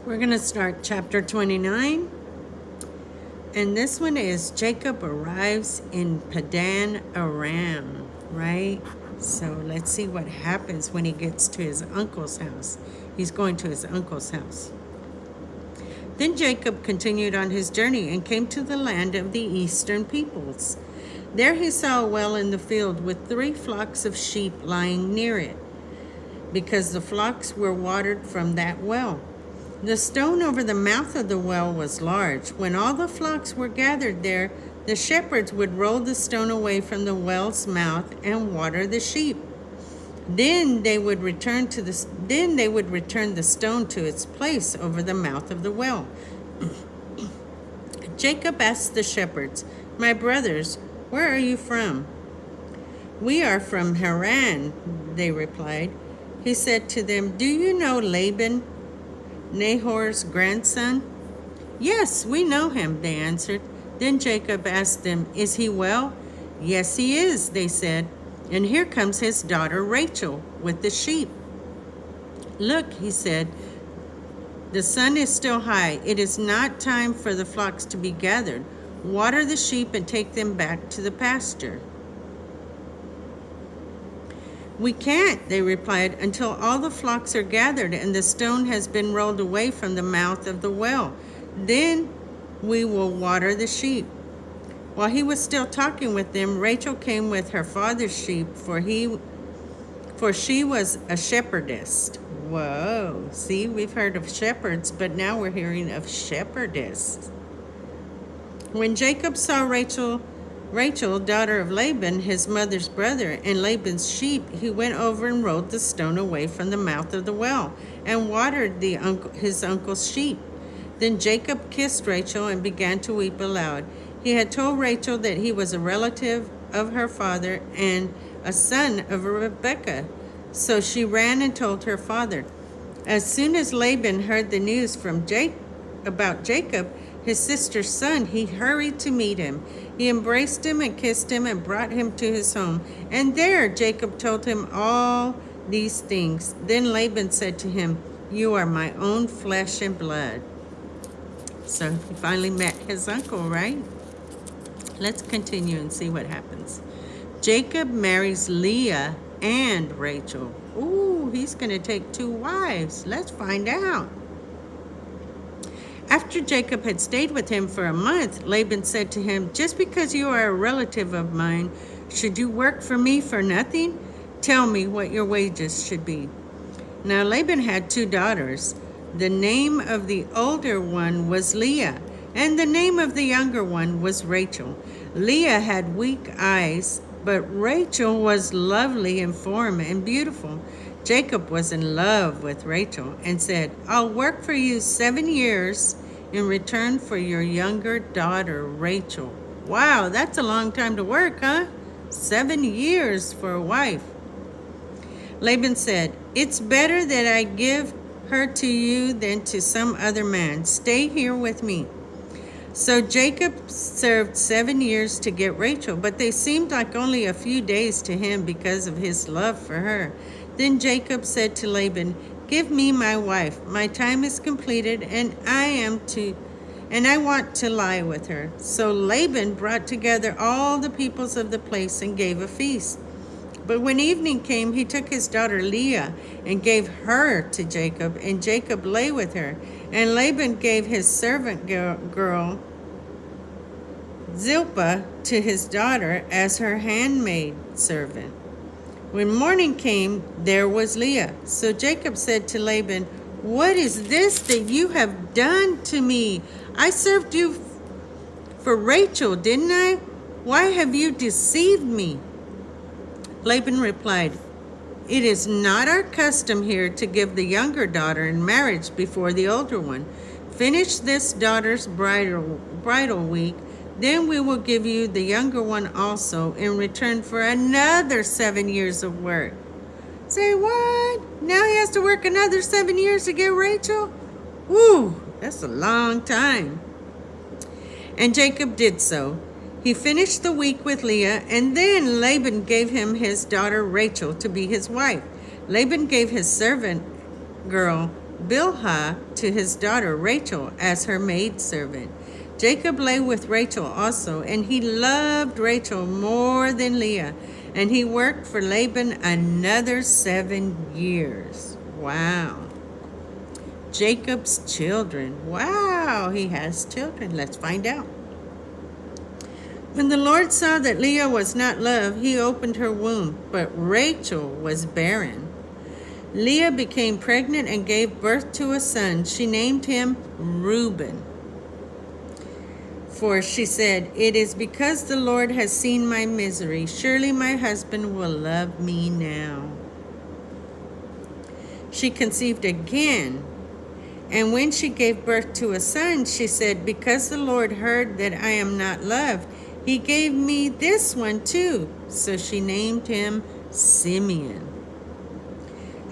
We're going to start chapter 29. And this one is Jacob arrives in Paddan Aram, right? So let's see what happens when he gets to his uncle's house. He's going to his uncle's house. Then Jacob continued on his journey and came to the land of the eastern peoples. There he saw a well in the field with 3 flocks of sheep lying near it, because the flocks were watered from that well. The stone over the mouth of the well was large. When all the flocks were gathered there, the shepherds would roll the stone away from the well's mouth and water the sheep. Then they would return the stone to its place over the mouth of the well. Jacob asked the shepherds, "My brothers, where are you from?" "We are from Haran," they replied. He said to them, "Do you know Laban, Nahor's grandson?" "Yes, we know him," they answered. Then Jacob asked them, "Is he well?" "Yes, he is," they said. "And here comes his daughter Rachel with the sheep." "Look," he said, "the sun is still high. It is not time for the flocks to be gathered. Water the sheep and take them back to the pasture." "We can't," they replied, "until all the flocks are gathered and the stone has been rolled away from the mouth of the well. Then we will water the sheep." While he was still talking with them, Rachel came with her father's sheep, for she was a shepherdess. Whoa, see, we've heard of shepherds, but now we're hearing of shepherdess. When Jacob saw Rachel, daughter of Laban, his mother's brother, and Laban's sheep, he went over and rolled the stone away from the mouth of the well and watered his uncle's sheep. Then Jacob kissed Rachel and began to weep aloud. He had told Rachel that he was a relative of her father and a son of Rebekah. So she ran and told her father. As soon as Laban heard the news about Jacob, his sister's son, he hurried to meet him. He embraced him and kissed him and brought him to his home. And there Jacob told him all these things. Then Laban said to him, "You are my own flesh and blood." So he finally met his uncle, right? Let's continue and see what happens. Jacob marries Leah and Rachel. Ooh, he's going to take 2 wives. Let's find out. After Jacob had stayed with him for a month, Laban said to him, "Just because you are a relative of mine, should you work for me for nothing? Tell me what your wages should be." Now Laban had 2 daughters. The name of the older one was Leah, and the name of the younger one was Rachel. Leah had weak eyes, but Rachel was lovely in form and beautiful. Jacob was in love with Rachel and said, "I'll work for you 7 years in return for your younger daughter, Rachel." Wow, that's a long time to work, huh? 7 years for a wife. Laban said, "It's better that I give her to you than to some other man. Stay here with me." So Jacob served 7 years to get Rachel, but they seemed like only a few days to him because of his love for her. Then Jacob said to Laban, "Give me my wife. My time is completed, and I want to lie with her." So Laban brought together all the peoples of the place and gave a feast. But when evening came, he took his daughter Leah and gave her to Jacob, and Jacob lay with her. And Laban gave his servant girl Zilpah to his daughter as her handmaid servant. When morning came, there was Leah. So Jacob said to Laban, "What is this that you have done to me? I served you for Rachel, didn't I? Why have you deceived me?" Laban replied, "It is not our custom here to give the younger daughter in marriage before the older one. Finish this daughter's bridal week, then we will give you the younger one also in return for another 7 years of work." Say what? Now he has to work another 7 years to get Rachel? Woo, that's a long time. And Jacob did so. He finished the week with Leah, and then Laban gave him his daughter Rachel to be his wife. Laban gave his servant girl Bilhah to his daughter Rachel as her maidservant. Jacob lay with Rachel also, and he loved Rachel more than Leah, and he worked for Laban another 7 years. Wow. Jacob's children. Wow, he has children. Let's find out. When the Lord saw that Leah was not loved, he opened her womb, but Rachel was barren. Leah became pregnant and gave birth to a son. She named him Reuben. For she said, "It is because the Lord has seen my misery. Surely my husband will love me now." She conceived again, and when she gave birth to a son, she said, "Because the Lord heard that I am not loved, he gave me this one too." So she named him Simeon.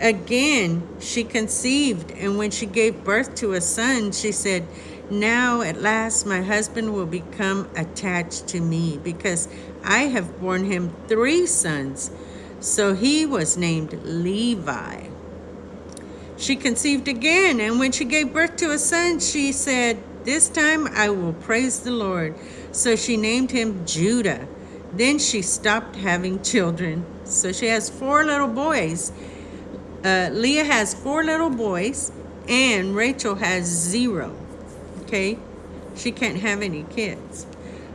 Again, she conceived, and when she gave birth to a son, she said, "Now at last my husband will become attached to me, because I have borne him 3 sons." So he was named Levi. She conceived again, and when she gave birth to a son, she said, "This time I will praise the Lord." So she named him Judah. Then she stopped having children. So she has 4 little boys. Leah has 4 little boys, and Rachel has 0. Okay? She can't have any kids.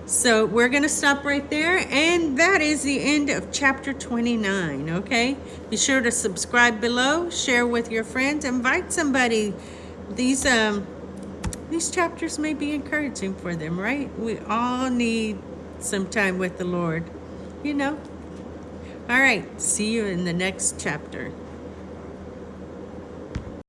So we're going to stop right there, and that is the end of chapter 29, okay? Be sure to subscribe below, share with your friends, invite somebody. These chapters may be encouraging for them, right? We all need some time with the Lord, you know? All right, see you in the next chapter.